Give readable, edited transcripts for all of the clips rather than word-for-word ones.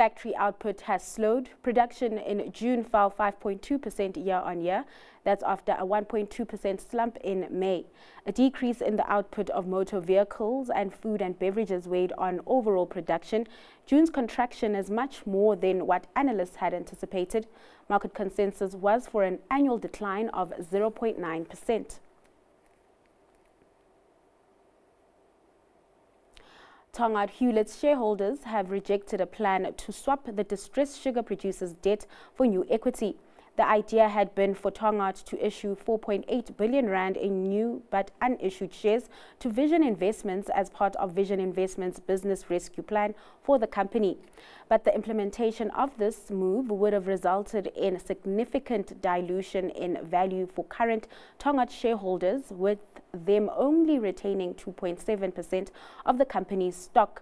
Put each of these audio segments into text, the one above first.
factory output has slowed. Production in June fell 5.2% year-on-year. That's after a 1.2% slump in May. A decrease in the output of motor vehicles and food and beverages weighed on overall production. June's contraction is much more than what analysts had anticipated. Market consensus was for an annual decline of 0.9%. Tongaat Hulett's shareholders have rejected a plan to swap the distressed sugar producers' debt for new equity. The idea had been for Tongaat to issue 4.8 billion rand in new but unissued shares to Vision Investments as part of Vision Investments' business rescue plan for the company. But the implementation of this move would have resulted in significant dilution in value for current Tongaat shareholders, with them only retaining 2.7% of the company's stock.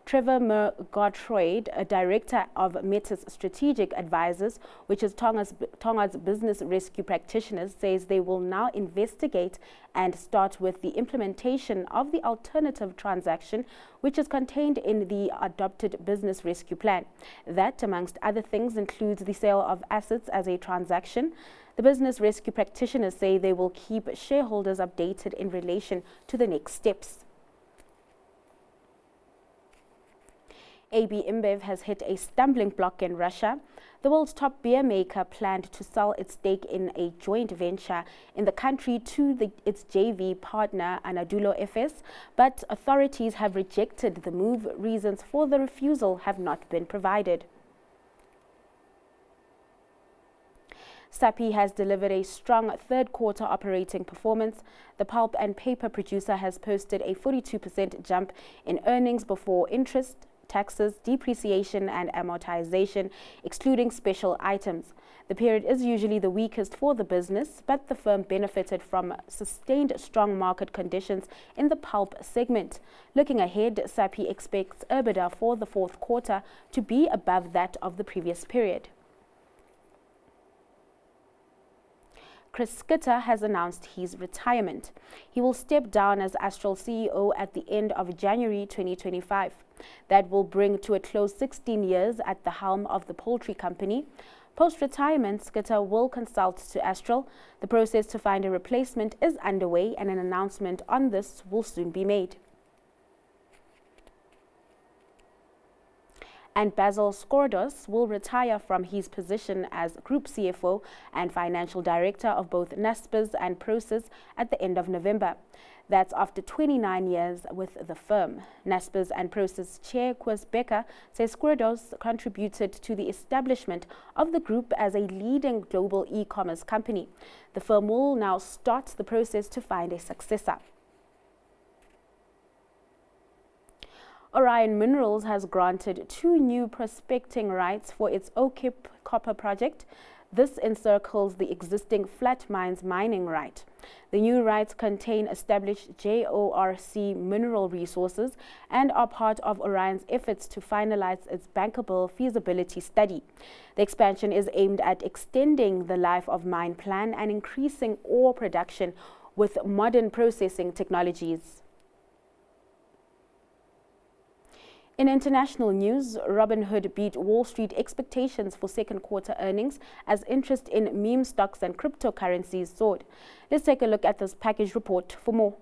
Trevor Murgatroyd, a director of Meta's Strategic Advisors, which is Tongaat's business rescue practitioners, says they will now investigate and start with the implementation of the alternative transaction, which is contained in the adopted business rescue plan. That, amongst other things, includes the sale of assets as a transaction. The business rescue practitioners say they will keep shareholders updated in relation to the next steps. AB InBev has hit a stumbling block in Russia. The world's top beer maker planned to sell its stake in a joint venture in the country to its JV partner Anadolu Efes, but authorities have rejected the move. Reasons for the refusal have not been provided. Sappi has delivered a strong third-quarter operating performance. The pulp and paper producer has posted a 42% jump in earnings before interest, taxes, depreciation and amortization, excluding special items. The period is usually the weakest for the business, but the firm benefited from sustained strong market conditions in the pulp segment. Looking ahead, Sappi expects EBITDA for the fourth quarter to be above that of the previous period. Chris Schutte has announced his retirement. He will step down as Astral CEO at the end of January 2025. That will bring to a close 16 years at the helm of the poultry company. Post-retirement, Schutte will consult to Astral. The process to find a replacement is underway, and an announcement on this will soon be made. And Basil Skordos will retire from his position as Group CFO and Financial Director of both Naspers and Prosus at the end of November. That's after 29 years with the firm. Naspers and Prosus Chair Koos Bekker says Skordos contributed to the establishment of the group as a leading global e-commerce company. The firm will now start the process to find a successor. Orion Minerals has granted 2 new prospecting rights for its Okip copper project. This encircles the existing Flat Mines mining right. The new rights contain established JORC mineral resources and are part of Orion's efforts to finalize its bankable feasibility study. The expansion is aimed at extending the life of mine plan and increasing ore production with modern processing technologies. In international news, Robinhood beat Wall Street expectations for second quarter earnings as interest in meme stocks and cryptocurrencies soared. Let's take a look at this package report for more.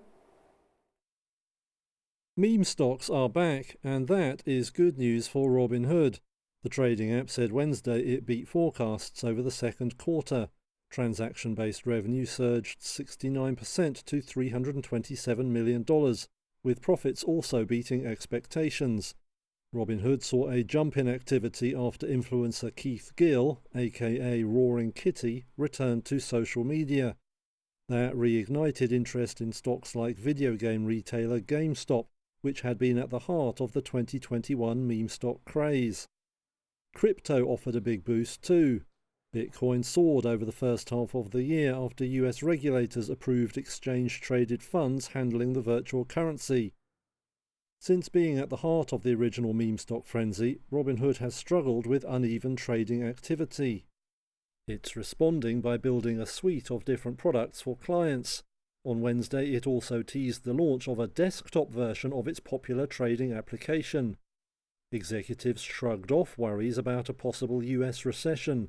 Meme stocks are back, and that is good news for Robinhood. The trading app said Wednesday it beat forecasts over the second quarter. Transaction-based revenue surged 69% to $327 million, with profits also beating expectations. Robinhood saw a jump in activity after influencer Keith Gill, aka Roaring Kitty, returned to social media. That reignited interest in stocks like video game retailer GameStop, which had been at the heart of the 2021 meme stock craze. Crypto offered a big boost too. Bitcoin soared over the first half of the year after US regulators approved exchange-traded funds handling the virtual currency. Since being at the heart of the original meme stock frenzy, Robinhood has struggled with uneven trading activity. It's responding by building a suite of different products for clients. On Wednesday, it also teased the launch of a desktop version of its popular trading application. Executives shrugged off worries about a possible US recession.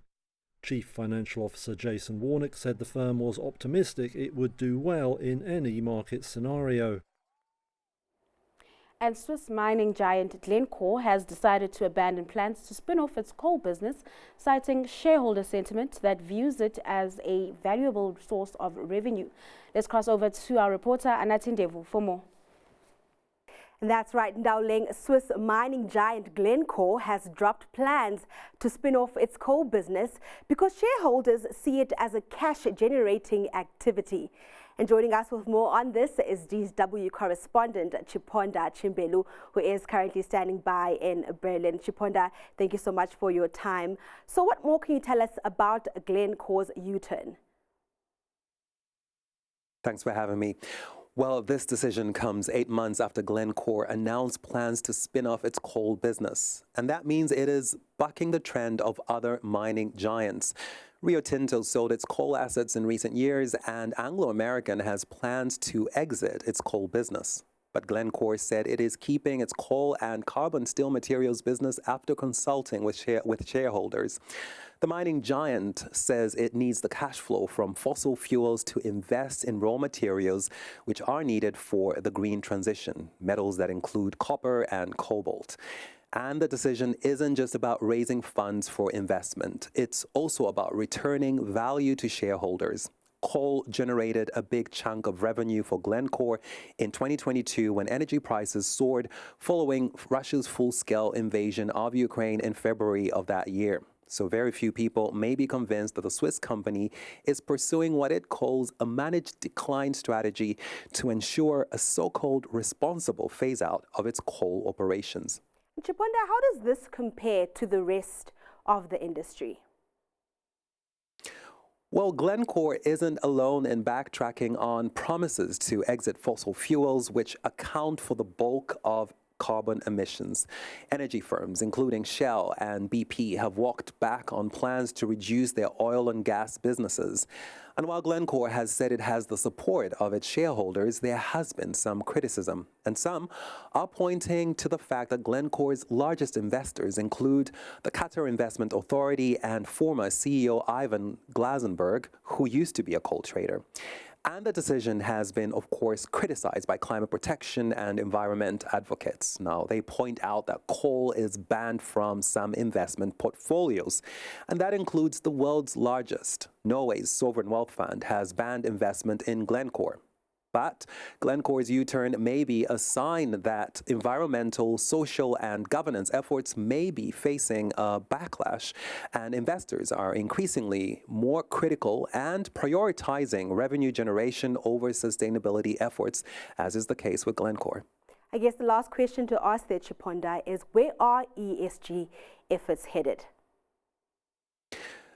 Chief Financial Officer Jason Warnick said the firm was optimistic it would do well in any market scenario. And Swiss mining giant Glencore has decided to abandon plans to spin off its coal business, citing shareholder sentiment that views it as a valuable source of revenue. Let's cross over to our reporter, Anatin Devu, for more. That's right, Ndawling. Swiss mining giant Glencore has dropped plans to spin off its coal business because shareholders see it as a cash-generating activity. And joining us with more on this is DW correspondent Chiponda Chimbelu, who is currently standing by in Berlin. Chiponda, thank you so much for your time. So what more can you tell us about Glencore's U-turn? Thanks for having me. Well, this decision comes 8 months after Glencore announced plans to spin off its coal business. And that means it is bucking the trend of other mining giants. Rio Tinto sold its coal assets in recent years, and Anglo American has plans to exit its coal business. But Glencore said it is keeping its coal and carbon steel materials business after consulting with shareholders. The mining giant says it needs the cash flow from fossil fuels to invest in raw materials which are needed for the green transition, metals that include copper and cobalt. And the decision isn't just about raising funds for investment. It's also about returning value to shareholders. Coal generated a big chunk of revenue for Glencore in 2022 when energy prices soared following Russia's full-scale invasion of Ukraine in February of that year. So very few people may be convinced that the Swiss company is pursuing what it calls a managed decline strategy to ensure a so-called responsible phase-out of its coal operations. Chiponda, how does this compare to the rest of the industry? Well, Glencore isn't alone in backtracking on promises to exit fossil fuels, which account for the bulk of carbon emissions. Energy firms, including Shell and BP, have walked back on plans to reduce their oil and gas businesses. And while Glencore has said it has the support of its shareholders, there has been some criticism. And some are pointing to the fact that Glencore's largest investors include the Qatar Investment Authority and former CEO Ivan Glasenberg, who used to be a coal trader. And the decision has been, of course, criticized by climate protection and environment advocates. Now, they point out that coal is banned from some investment portfolios, and that includes the world's largest. Norway's sovereign wealth fund has banned investment in Glencore. But Glencore's U-turn may be a sign that environmental, social, and governance efforts may be facing a backlash, and investors are increasingly more critical and prioritizing revenue generation over sustainability efforts, as is the case with Glencore. I guess the last question to ask there, Chiponda, is where are ESG efforts headed?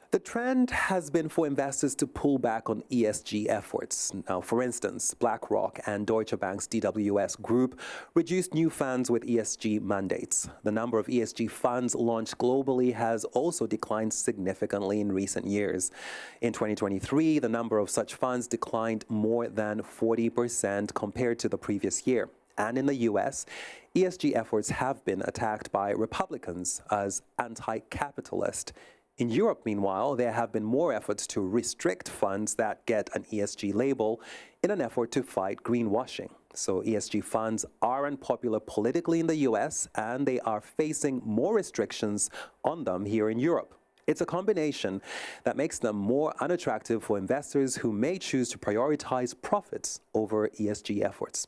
The trend has been for investors to pull back on ESG efforts. Now, for instance, BlackRock and Deutsche Bank's DWS Group reduced new funds with ESG mandates. The number of ESG funds launched globally has also declined significantly in recent years. In 2023, the number of such funds declined more than 40% compared to the previous year. And in the U.S., ESG efforts have been attacked by Republicans as anti-capitalist. In Europe, meanwhile, there have been more efforts to restrict funds that get an ESG label in an effort to fight greenwashing. So ESG funds are unpopular politically in the US, and they are facing more restrictions on them here in Europe. It's a combination that makes them more unattractive for investors who may choose to prioritize profits over ESG efforts.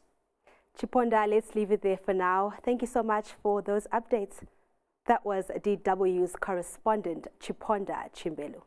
Chiponda, let's leave it there for now. Thank you so much for those updates. That was DW's correspondent, Chiponda Chimbelu.